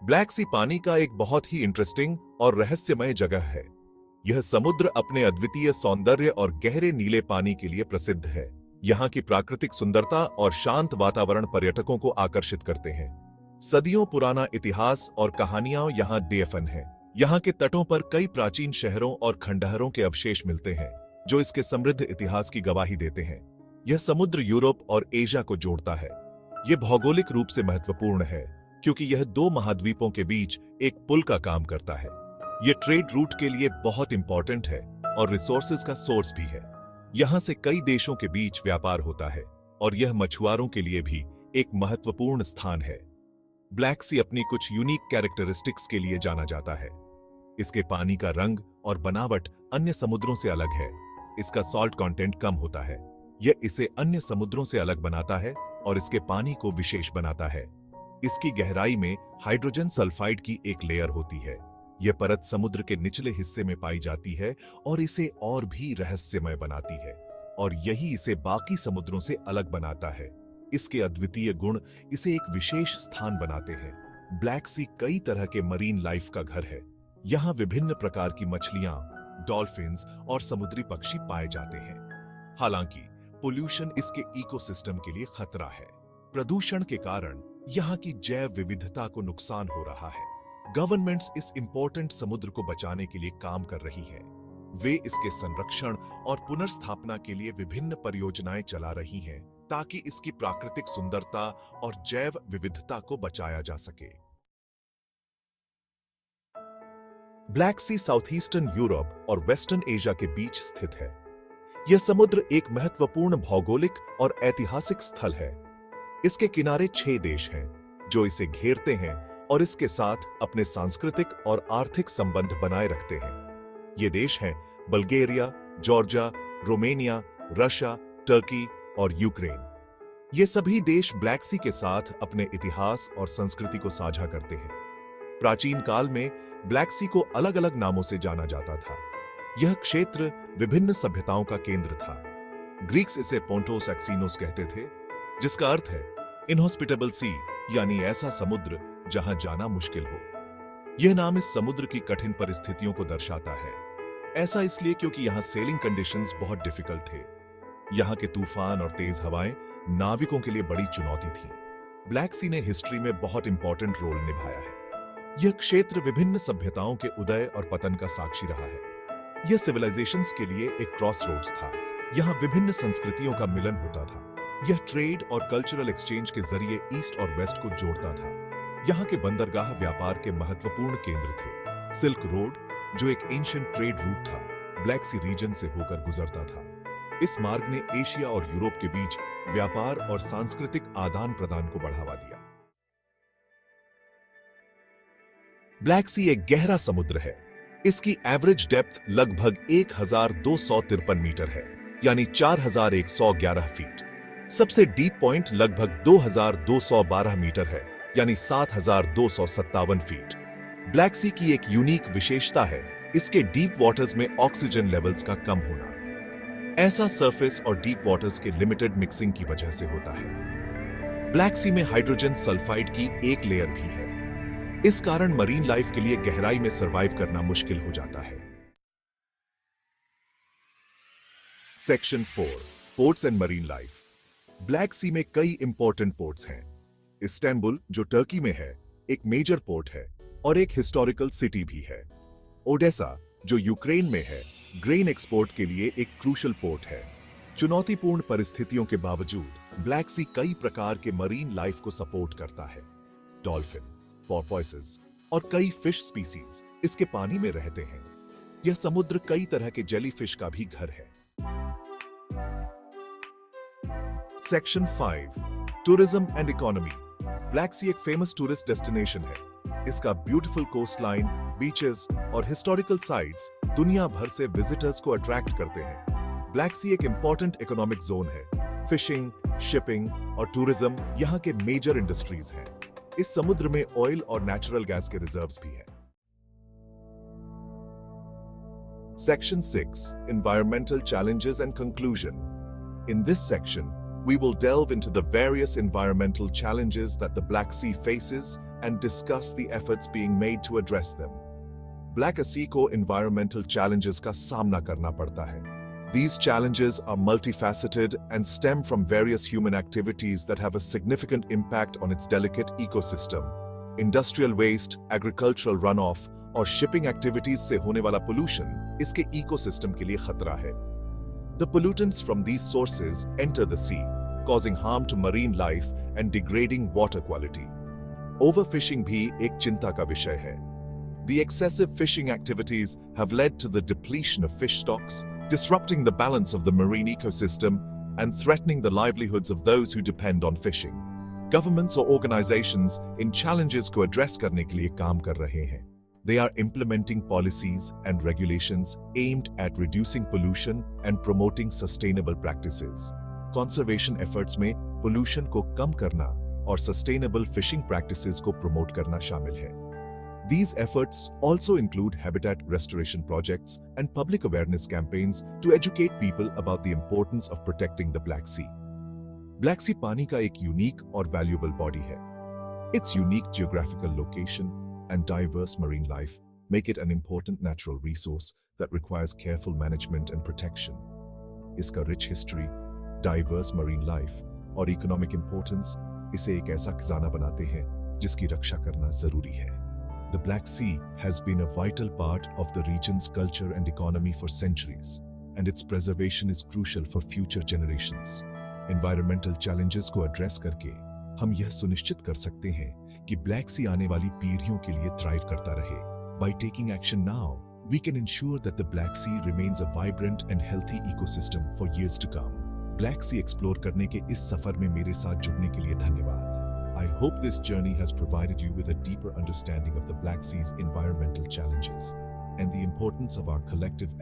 Black सी पानी का एक बहुत ही इंटरेस्टिंग और रहस्यमय जगह है। यह समुद्र अपने अद्वितीय सौंदर्य और गहरे नीले पानी के लिए प्रसिद्ध है। यहाँ की प्राकृतिक सुंदरता और शांत वातावरण पर्यटकों को आकर्षित करते हैं। सदियों पुराना इतिहास और कहानियां यहाँ डीएफएन है। यहाँ के तटों पर कई प्राचीन शहरों और खंडहरों के अवशेष मिलते हैं, जो इसके समृद्ध इतिहास की गवाही देते हैं। यह समुद्र यूरोप और एशिया को जोड़ता है। यह भौगोलिक रूप से महत्वपूर्ण है, क्योंकि यह दो महाद्वीपों के बीच एक पुल का काम करता है। यह ट्रेड रूट के लिए बहुत इंपॉर्टेंट है और रिसोर्सेज का सोर्स भी है। यहाँ से कई देशों के बीच व्यापार होता है और यह मछुआरों के लिए भी एक महत्वपूर्ण स्थान है। ब्लैक सी अपनी कुछ यूनिक कैरेक्टरिस्टिक्स के लिए जाना जाता है। इसके पानी का रंग और बनावट अन्य समुद्रों से अलग है। इसका सॉल्ट कंटेंट कम होता है। यह इसे अन्य समुद्रों से अलग बनाता है और इसके पानी को विशेष बनाता है। इसकी गहराई में हाइड्रोजन सल्फाइड की एक लेयर होती है। यह परत समुद्र के निचले हिस्से में पाई जाती है और इसे और भी रहस्यमय बनाती है, और यही इसे बाकी समुद्रों से अलग बनाता है। इसके अद्वितीय गुण इसे एक विशेष स्थान बनाते हैं। ब्लैक सी कई तरह के मरीन लाइफ का घर है। यहाँ विभिन्न प्रकार की मछलियां, डॉल्फिन्स और समुद्री पक्षी पाए जाते हैं। हालांकि पोल्यूशन इसके इकोसिस्टम के लिए खतरा है। प्रदूषण के कारण यहाँ की जैव विविधता को नुकसान हो रहा है। गवर्नमेंट्स इस इंपॉर्टेंट समुद्र को बचाने के लिए काम कर रही हैं। वे इसके संरक्षण और पुनर्स्थापना के लिए विभिन्न परियोजनाएं चला रही हैं, ताकि इसकी प्राकृतिक सुंदरता और जैव विविधता को बचाया जा सके। ब्लैक सी साउथ ईस्टर्न यूरोप और वेस्टर्न एशिया के बीच स्थित है। यह समुद्र एक महत्वपूर्ण भौगोलिक और ऐतिहासिक स्थल है। इसके किनारे 6 देश हैं जो इसे घेरते हैं और इसके साथ अपने सांस्कृतिक और आर्थिक संबंध बनाए रखते हैं। ये देश हैं Bulgaria, Georgia, Romania, Russia, Turkey और यूक्रेन। ये सभी देश ब्लैक सी के साथ अपने इतिहास और संस्कृति को साझा करते हैं। प्राचीन काल में ब्लैक सी को अलग अलग नामों से जाना जाता था। यह क्षेत्र विभिन्न सभ्यताओं का केंद्र था। ग्रीक्स इसे पोंटोस एक्सिनोस कहते थे, जिसका अर्थ है इनहॉस्पिटेबल सी, यानी ऐसा समुद्र जहां जाना मुश्किल हो। यह नाम इस समुद्र की कठिन परिस्थितियों को दर्शाता है। ऐसा इसलिए क्योंकि यहां सेलिंग कंडीशंस बहुत डिफिकल्ट थे। यहां के तूफान और तेज हवाएं नाविकों के लिए बड़ी चुनौती थी। ब्लैक सी ने हिस्ट्री में बहुत इंपॉर्टेंट रोल निभाया है। यह क्षेत्र विभिन्न सभ्यताओं के उदय और पतन का साक्षी रहा है। यह सिविलाइजेशंस के लिए एक क्रॉस रोड्स था। यहां विभिन्न संस्कृतियों का मिलन होता था। यह ट्रेड और कल्चरल एक्सचेंज के जरिए ईस्ट और वेस्ट को जोड़ता था। यहाँ के बंदरगाह व्यापार के महत्वपूर्ण केंद्र थे। सिल्क रोड, जो एक एंशिएंट ट्रेड रूट था, ब्लैक सी रीजन से होकर गुजरता था। इस मार्ग ने एशिया और यूरोप के बीच व्यापार और सांस्कृतिक आदान प्रदान को बढ़ावा दिया। ब्लैक सी एक गहरा समुद्र है। इसकी एवरेज डेप्थ लगभग 1253 मीटर है, यानी 4111 फीट। सबसे डीप पॉइंट लगभग 2212 मीटर है, यानी 7257 फीट। ब्लैक सी की एक यूनिक विशेषता है इसके डीप वाटर्स में ऑक्सीजन लेवल्स का कम होना। ऐसा सरफेस और डीप वाटर्स के लिमिटेड मिक्सिंग की वजह से होता है। ब्लैक सी में हाइड्रोजन सल्फाइड की एक लेयर भी है। इस कारण मरीन लाइफ के लिए गहराई में सरवाइव करना मुश्किल हो जाता है। Section 4, ports and marine life. Black Sea में कई इंपॉर्टेंट पोर्ट्स हैं। इस्तांबुल, जो टर्की में है, एक मेजर पोर्ट है और एक हिस्टोरिकल सिटी भी है। ओडेसा, जो यूक्रेन में है, ग्रेन एक्सपोर्ट के लिए एक क्रूशल पोर्ट है। चुनौतीपूर्ण परिस्थितियों के बावजूद ब्लैक सी कई प्रकार के मरीन लाइफ को सपोर्ट करता है। डॉल्फिन, पोर्पोइसेस और कई फिश स्पीसीज इसके पानी में रहते हैं। यह समुद्र कई तरह के जेलीफिश का भी घर है। Section 5, tourism and economy. Black Sea एक फेमस टूरिस्ट डेस्टिनेशन है। इसका ब्यूटीफुल कोस्ट लाइन, बीचेस और हिस्टोरिकल साइट्स दुनिया भर से विजिटर्स को अट्रैक्ट करते हैं। ब्लैक सी एक इंपॉर्टेंट इकोनॉमिक जोन है। फिशिंग, शिपिंग और टूरिज्म यहाँ के मेजर इंडस्ट्रीज हैं। इस समुद्र में ऑयल और नेचुरल गैस के रिजर्व्स भी हैं। Section 6, Environmental Challenges and Conclusion. In this section, we will delve into the various environmental challenges that the Black Sea faces and discuss the efforts being made to address them. Black Sea को environmental challenges का सामना करना पड़ता है. These challenges are multifaceted and stem from various human activities that have a significant impact on its delicate ecosystem. Industrial waste, agricultural runoff और shipping activities से होने वाला pollution इसके ecosystem के लिए खतरा है. The pollutants from these sources enter the sea, causing harm to marine life and degrading water quality. Overfishing भी एक चिंता का विषय है. The excessive fishing activities have led to the depletion of fish stocks, disrupting the balance of the marine ecosystem and threatening the livelihoods of those who depend on fishing. Governments or organizations in challenges को address करने के लिए काम कर रहे हैं. They are implementing policies and regulations aimed at reducing pollution and promoting sustainable practices. Conservation efforts में pollution को कम करना और sustainable fishing practices को promote करना शामिल है. These efforts also include habitat restoration projects and public awareness campaigns to educate people about the importance of protecting the Black Sea. Black Sea पानी का एक unique और valuable body है. Its unique geographical location and diverse marine life make it an important natural resource that requires careful management and protection. इसका rich history, diverse marine life और economic importance इसे एक ऐसा खजाना बनाते हैं जिसकी रक्षा करना जरूरी है. The Black Sea has been a vital part of the region's culture and economy for centuries, and its preservation is crucial for future generations. Environmental challenges को address करके हम यह सुनिश्चित कर सकते हैं कि ब्लैक सी आने वाली पीढ़ियों के लिए थ्राइव करता रहे. By taking action now, we can ensure that the Black Sea remains a vibrant and healthy ecosystem for years to come. Black Sea explore करने के इस सफर में मेरे साथ जुड़ने के लिए धन्यवाद. I hope this journey has provided you with a deeper understanding of the Black Sea's environmental challenges and the importance of our collective efforts